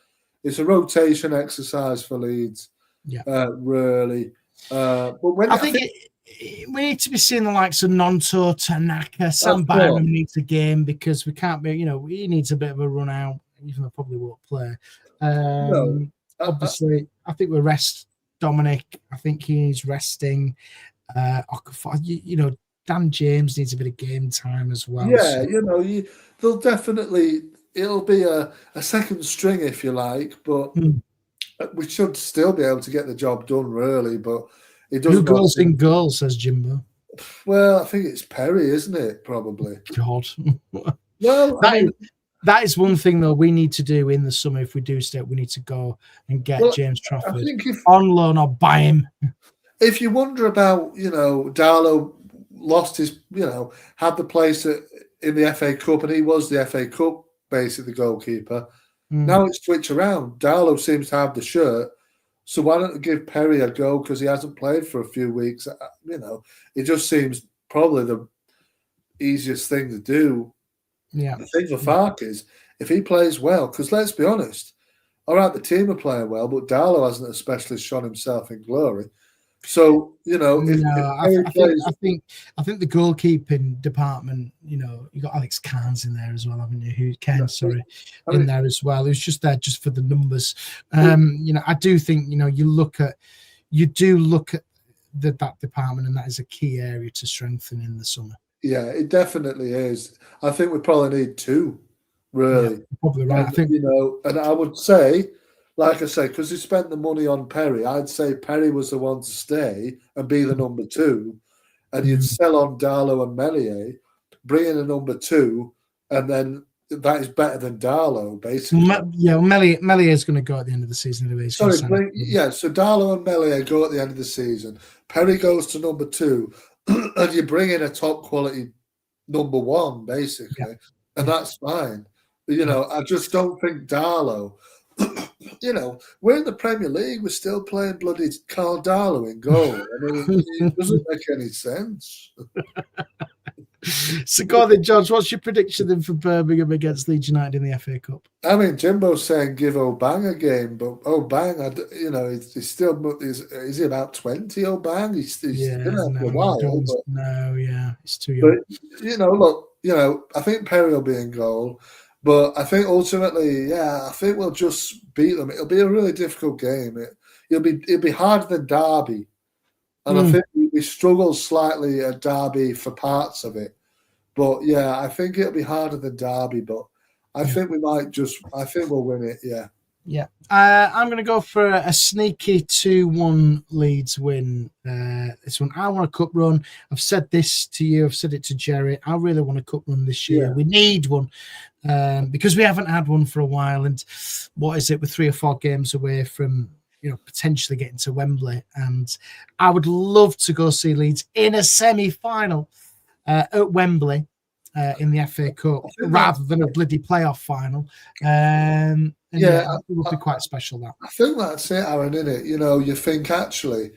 It's a rotation exercise for Leeds, really. But I think we need to be seeing the likes of Nonto, Tanaka, Sam Byram needs a game because we can't be, he needs a bit of a run out, even though probably won't play. Obviously, I think we'll rest Dominic. I think he needs resting. Dan James needs a bit of game time as well. Yeah, they'll definitely. It'll be a second string, if you like, but we should still be able to get the job done, really. But it doesn't. Who goes in goal, says Jimbo. Well, I think it's Perry, isn't it? Probably. God. Well, that is one thing, though, we need to do in the summer. If we do stay, we need to go and get James Trafford on loan or buy him. If you wonder about, Darlow lost his, had the place in the FA Cup, and he was the FA Cup. Basically, the goalkeeper. Now it's switched around. Darlow seems to have the shirt, so why don't we give Perry a go because he hasn't played for a few weeks? It just seems probably the easiest thing to do. Yeah. The thing for Fark is if he plays well, because let's be honest, all right, the team are playing well, but Darlow hasn't especially shone himself in glory. So I think the goalkeeping department, you got Alex Cairns in there as well, haven't you? In there as well. Who's just there just for the numbers. I do think you do look at that department, and that is a key area to strengthen in the summer. Yeah, it definitely is. I think we probably need 2 really. Yeah, probably right. And, I think, and I would say, like I say, because he spent the money on Perry, I'd say Perry was the one to stay and be the number 2, and you'd sell on Darlow and Melier, bring in a number 2, and then that is better than Darlow, basically. Melier is going to go at the end of the season anyway. So Darlow and Melier go at the end of the season. Perry goes to number 2, and you bring in a top quality number 1, basically, and that's fine. I just don't think Darlow. We're in the Premier League. We're still playing bloody Carl Darlow in goal. I mean, it doesn't make any sense. So go on then, George. What's your prediction then for Birmingham against Leeds United in the FA Cup? I mean, Jimbo's saying give Obang a game, but Obang, he's still is he about 20? Obang, he's been out for a while. It's too young. But I think Perry will be in goal. But I think ultimately, I think we'll just beat them. It'll be a really difficult game. It'll be harder than Derby, and I think we struggled slightly at Derby for parts of it. But I think it'll be harder than Derby. But I think we might I think we'll win it. Yeah. Yeah. I'm going to go for a sneaky 2-1 Leeds win. This one, I want a cup run. I've said this to you. I've said it to Jerry. I really want a cup run this year. Yeah. We need one because we haven't had one for a while. And what is it? We're 3 or 4 games away from potentially getting to Wembley. And I would love to go see Leeds in a semi-final at Wembley in the FA Cup rather than a bloody playoff final. It would be quite special. That I think that's it, Aaron. Isn't it? You think actually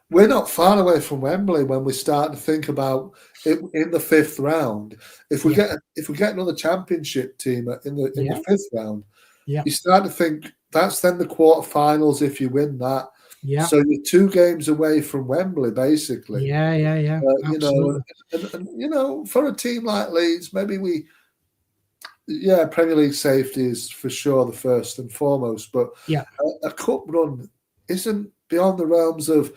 we're not far away from Wembley when we start to think about it in the 5th round. If we get another Championship team in the 5th round, you start to think that's then the quarterfinals if you win that. Yeah. So you're 2 games away from Wembley, basically. Yeah. And for a team like Leeds, maybe Premier League safety is for sure the first and foremost. But a cup run isn't beyond the realms of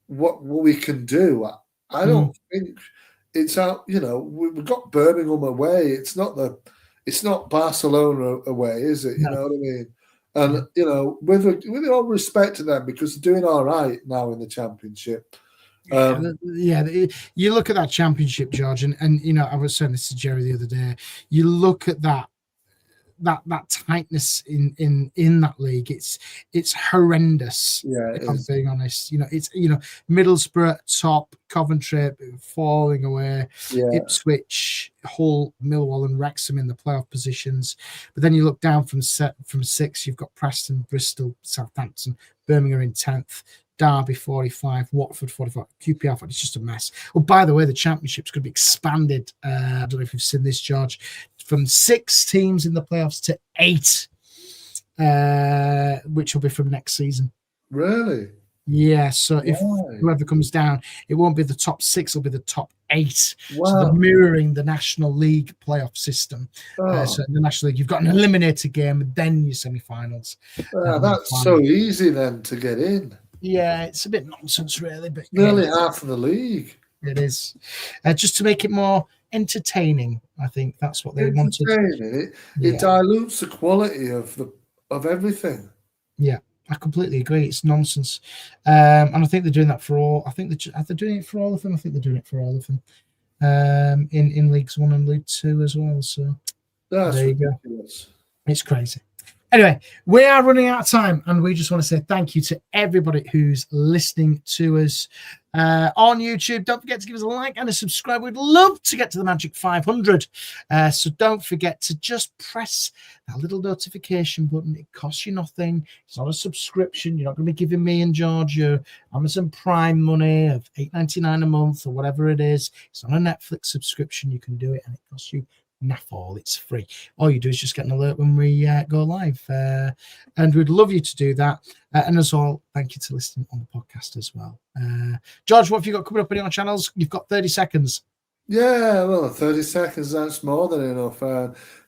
what we can do. I don't think it's out. We've got Birmingham away. It's not Barcelona away, is it? You know what I mean? And with all respect to them, because they're doing all right now in the Championship. You look at that Championship, George, and I was saying this to Jerry the other day. You look at that tightness in that league. It's horrendous. If I'm being honest, it's Middlesbrough top, Coventry falling away, Ipswich, Hull, Millwall, and Wrexham in the playoff positions. But then you look down from 6, you've got Preston, Bristol, Southampton, Birmingham in 10th. Derby 45, Watford 45, QPR 40. It's just a mess. Oh, by the way, the Championship's going to be expanded. I don't know if you've seen this, George, from 6 teams in the playoffs to 8, which will be from next season. Really? Yeah. So if whoever comes down, it won't be the top 6; it'll be the top 8. Wow. So they're mirroring the National League playoff system. So in the National League, you've got an eliminator game, and then your semi-finals. That's so easy then to get in. Yeah, it's a bit nonsense, really. But nearly half of the league. It is. Just to make it more entertaining, I think that's what they wanted. It dilutes the quality of everything. Yeah, I completely agree. It's nonsense. And I think they're doing that for all. I think they're doing it for all of them. I think they're doing it for all of them. In Leagues 1 and League 2 as well. So that's there you ridiculous. Go. It's crazy. Anyway, we are running out of time, and we just want to say thank you to everybody who's listening to us on YouTube. Don't forget to give us a like and a subscribe. We'd love to get to the magic 500. So don't forget to just press that little notification button. It costs you nothing. It's not a subscription. You're not going to be giving me and George your Amazon Prime money of $8.99 a month or whatever it is. It's not a Netflix subscription. You can do it, and it costs you naff. It's free. All you do is just get an alert when we go live, and we'd love you to do that. And as well, thank you to listening on the podcast as well. George, what have you got coming up on your channels? You've got 30 seconds. Yeah, well, 30 seconds, that's more than enough.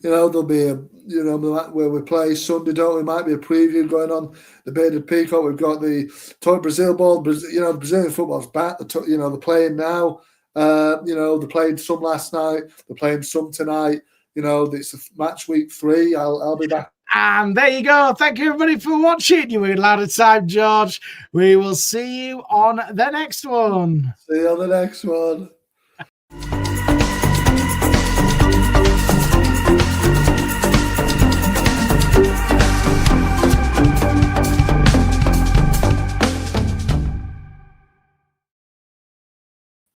There'll be where we play Sunday, don't we? Might be a preview going on the Bearded Peacock. We've got the Toy Brazil ball. Brazilian football's back. They're playing now. They played some last night. They're playing some tonight. it's match week 3. I'll be back. And there you go. Thank you, everybody, for watching. You were in louder time, George. We will see you on the next one. See you on the next one.